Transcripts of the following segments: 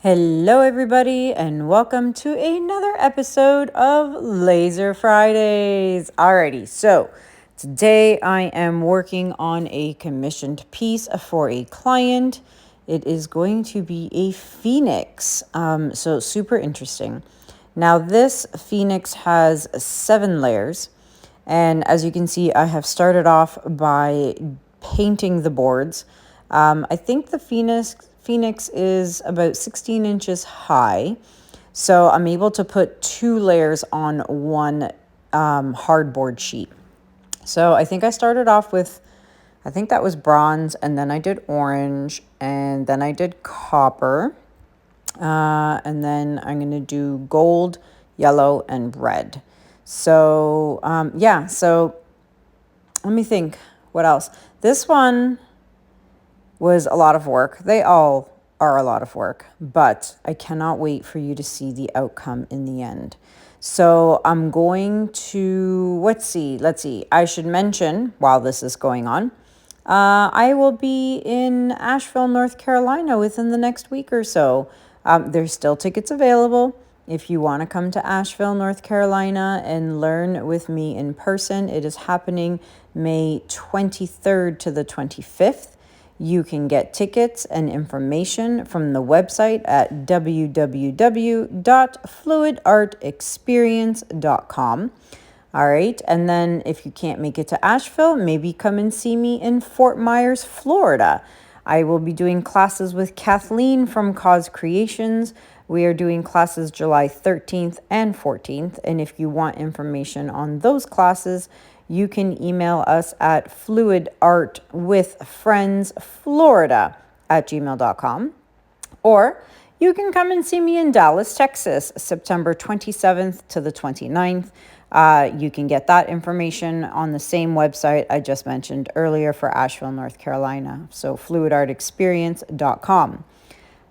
Hello, everybody, and welcome to another episode of Laser Fridays. Alrighty, so today I am working on a commissioned piece for a client. It is going to be a phoenix, so super interesting. Now, this phoenix has 7 layers, and as you can see, I have started off by painting the boards. I think the Phoenix is about 16 inches high. So I'm able to put 2 layers on one hardboard sheet. So I think I started off with, I think that was bronze, and then I did orange, and then I did copper. And then I'm going to do gold, yellow, and red. So so let me think what else. This one was a lot of work. They all are a lot of work, but I cannot wait for you to see the outcome in the end. So I'm going to, let's see. I should mention while this is going on, I will be in Asheville, North Carolina within the next week or so. There's still tickets available. If you want to come to Asheville, North Carolina and learn with me in person, it is happening May 23rd to the 25th. You can get tickets and information from the website at www.fluidartexperience.com. All right. And then if you can't make it to Asheville, maybe come and see me in Fort Myers, Florida. I will be doing classes with Kathleen from Cause Creations. We are doing classes July 13th and 14th. And if you want information on those classes, you can email us at fluidartwithfriendsflorida@gmail.com. Or you can come and see me in Dallas, Texas, September 27th to the 29th. You can get that information on the same website I just mentioned earlier for Asheville, North Carolina. So fluidartexperience.com.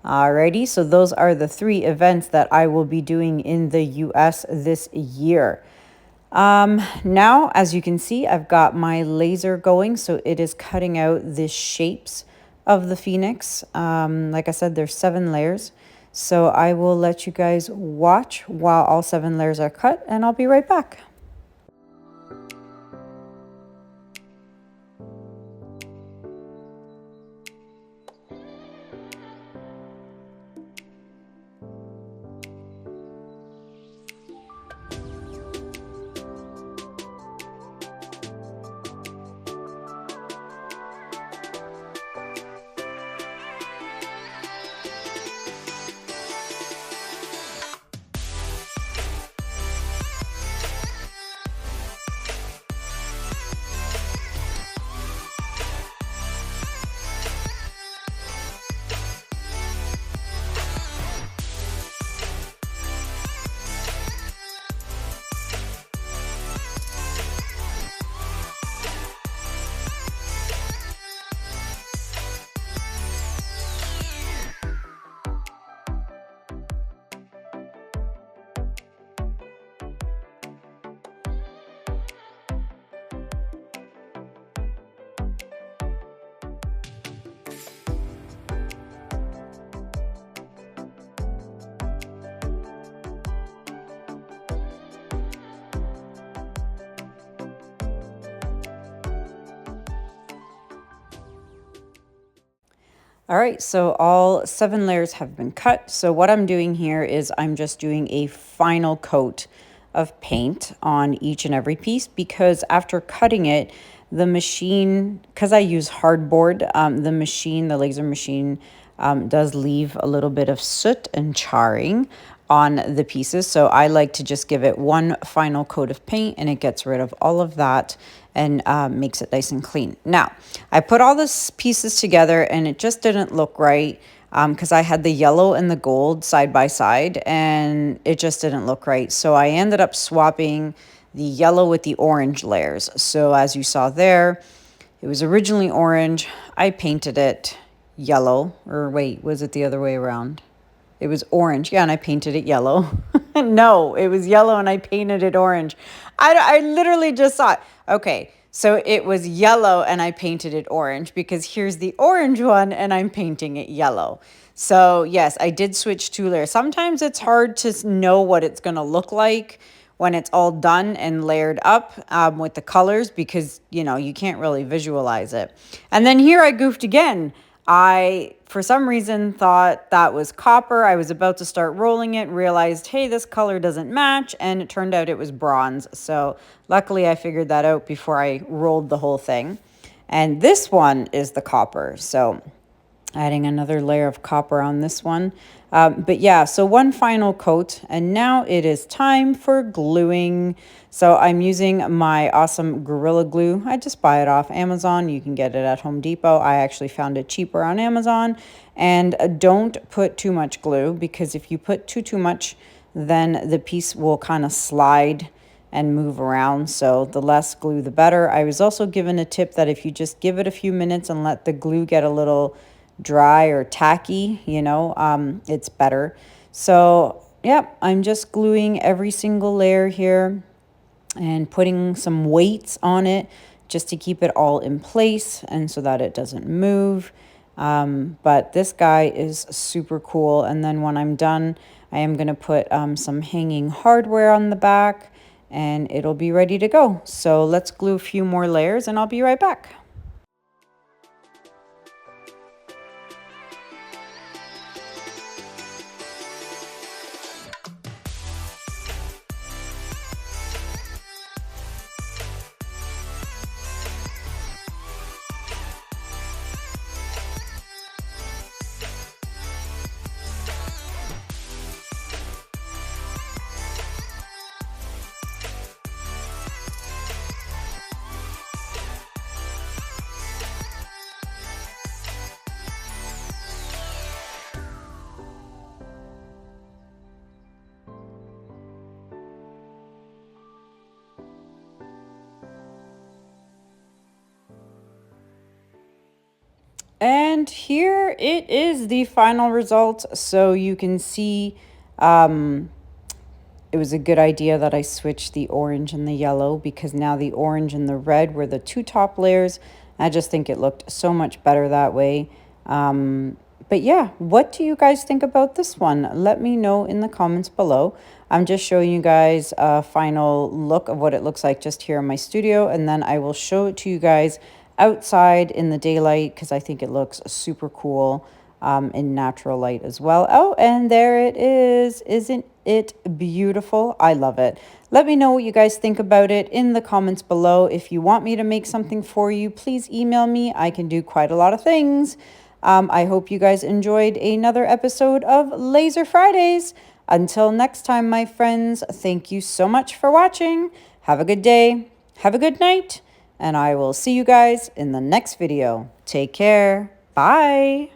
Alrighty, so those are the 3 events that I will be doing in the US this year. Now, as you can see, I've got my laser going, so it is cutting out the shapes of the phoenix. Like I said, there's 7 layers. So I will let you guys watch while all 7 layers are cut, and I'll be right back. All right, so all 7 layers have been cut. So what I'm doing here is I'm just doing a final coat of paint on each and every piece, because after cutting it, the machine, because I use hardboard, the laser machine does leave a little bit of soot and charring on the pieces. So I like to just give it one final coat of paint, and it gets rid of all of that and makes it nice and clean. Now, I put all these pieces together, and it just didn't look right because I had the yellow and the gold side by side, and it just didn't look right. So I ended up swapping the yellow with the orange layers. So as you saw there, it was originally orange. I painted it yellow, or wait, was it the other way around? It was orange. Yeah, and I painted it yellow. No, it was yellow and I painted it orange. I literally just saw it. Okay, So it was yellow and I painted it orange because here's the orange one and I'm painting it yellow. So yes, I did switch two layers. Sometimes it's hard to know what it's going to look like when it's all done and layered up with the colors because, you know, you can't really visualize it. And then here I goofed again. I, for some reason, thought that was copper. I was about to start rolling it, realized, hey, this color doesn't match, and it turned out it was bronze. So luckily I figured that out before I rolled the whole thing. And this one is the copper. So adding another layer of copper on this one. But yeah, so one final coat, and now it is time for gluing. So I'm using my awesome Gorilla Glue. I just buy it off Amazon. You can get it at Home Depot. I actually found it cheaper on Amazon. And don't put too much glue, because if you put too much, then the piece will kind of slide and move around. So the less glue, the better. I was also given a tip that if you just give it a few minutes and let the glue get a little dry or tacky, you know, it's better. So yep, I'm just gluing every single layer here and putting some weights on it just to keep it all in place and so that it doesn't move. But this guy is super cool. And then when I'm done, I am going to put some hanging hardware on the back and it'll be ready to go. So let's glue a few more layers and I'll be right back. And here it is, the final result. So you can see it was a good idea that I switched the orange and the yellow, because now the orange and the red were the two top layers. I just think it looked so much better that way. But yeah, what do you guys think about this one? Let me know in the comments below. I'm just showing you guys a final look of what it looks like just here in my studio, and then I will show it to you guys outside in the daylight because I think it looks super cool in natural light as well. Oh, and there it is. Isn't it beautiful? I love it. Let me know what you guys think about it in the comments below. If you want me to make something for you, please email me. I can do quite a lot of things. I hope you guys enjoyed another episode of Laser Fridays. Until next time, my friends, thank you so much for watching. Have a good day. Have a good night. And I will see you guys in the next video. Take care. Bye.